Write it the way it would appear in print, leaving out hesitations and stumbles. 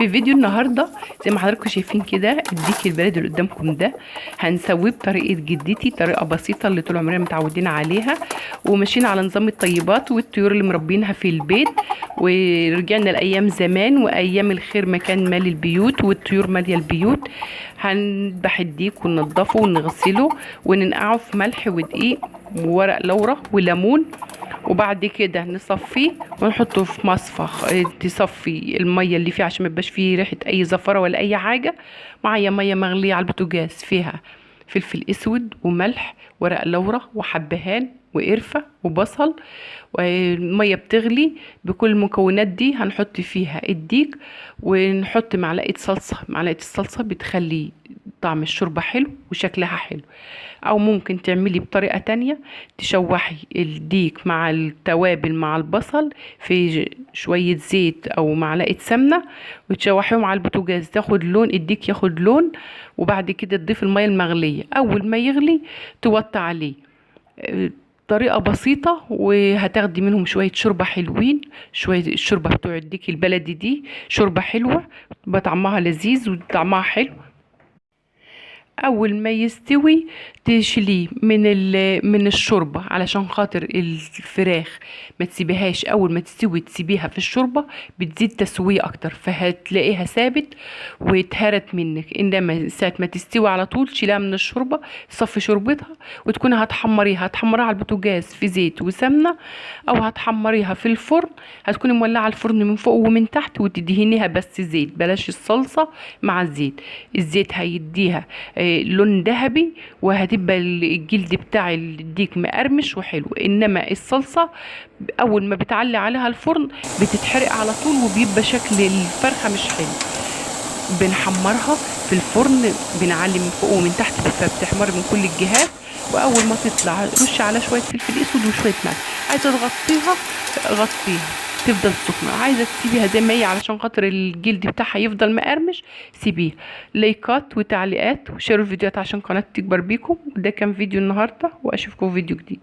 في فيديو النهارده زي ما حضراتكم شايفين كده الديك البلدي اللي قدامكم ده هنسويه بطريقه جدتي، طريقه بسيطه اللي طول عمرنا متعودين عليها وماشيين على نظام الطيبات والطيور اللي مربينها في البيت. ورجعنا لايام زمان وايام الخير ما كان مال البيوت والطيور ماليه البيوت. هنذبح الديك وننضفه ونغسله وننقعه في ملح ودقيق وورق لورا وليمون، وبعد كده نصفيه ونحطه في مصفى تصفي الميه اللي فيه عشان ما يبقاش فيه ريحه اي زفره ولا اي حاجه. معايا ميه مغليه على البوتاجاز فيها فلفل اسود وملح ورق لورا وحبهان وقرفه وبصل، والميه بتغلي بكل المكونات دي هنحط فيها الديك ونحط معلقه صلصه. معلقه الصلصه بتخلي طعم الشوربه حلو وشكلها حلو. او ممكن تعملي بطريقة تانية، تشوحي الديك مع التوابل مع البصل في شوية زيت او معلقة سمنة وتشوحيهم على البوتاجاز تاخد لون، الديك ياخد لون، وبعد كده تضيف المية المغلية اول ما يغلي توطي عليه. طريقة بسيطة وهتاخدي منهم شوية شوربة حلوين. شوية الشوربة بتوع الديك البلدي دي شوربة حلوة بطعمها لذيذ وطعمها حلو. اول ما يستوي تشيليه من الشوربه علشان خاطر الفراخ ما تسيبيهاش اول ما تستوي تسيبيها في الشوربه بتزيد تسويه اكتر فهتلاقيها ثابت واتهرت منك. انما ساعه ما تستوي على طول تشيلها من الشوربه تصفي شوربتها وتكوني هتحمريها على البوتاجاز في زيت وسمنه، او هتحمريها في الفرن هتكوني مولعه الفرن من فوق ومن تحت وتدهنيها بس زيت، بلاش الصلصه مع الزيت. الزيت هيديها لون ذهبي وهتبقى الجلد بتاع الديك مقرمش وحلو. انما الصلصه اول ما بتعلي عليها الفرن بتتحرق على طول وبيبقى شكل الفرخه مش حلو. بنحمرها في الفرن بنعلي من فوق ومن تحت فبتحمر من كل الجهات، واول ما تطلع رش على شويه فلفل اسود وشويه ملح. عايزه تغطيها غطيها تفضل سخنة، عايزة تسيبيها زي ما هي علشان خاطر الجلد بتاعها يفضل مقرمش سيبيها. لايكات وتعليقات وشيروا الفيديوهات عشان قناتي تكبر بيكم. وده كان فيديو النهاردة واشوفكم في فيديو جديد.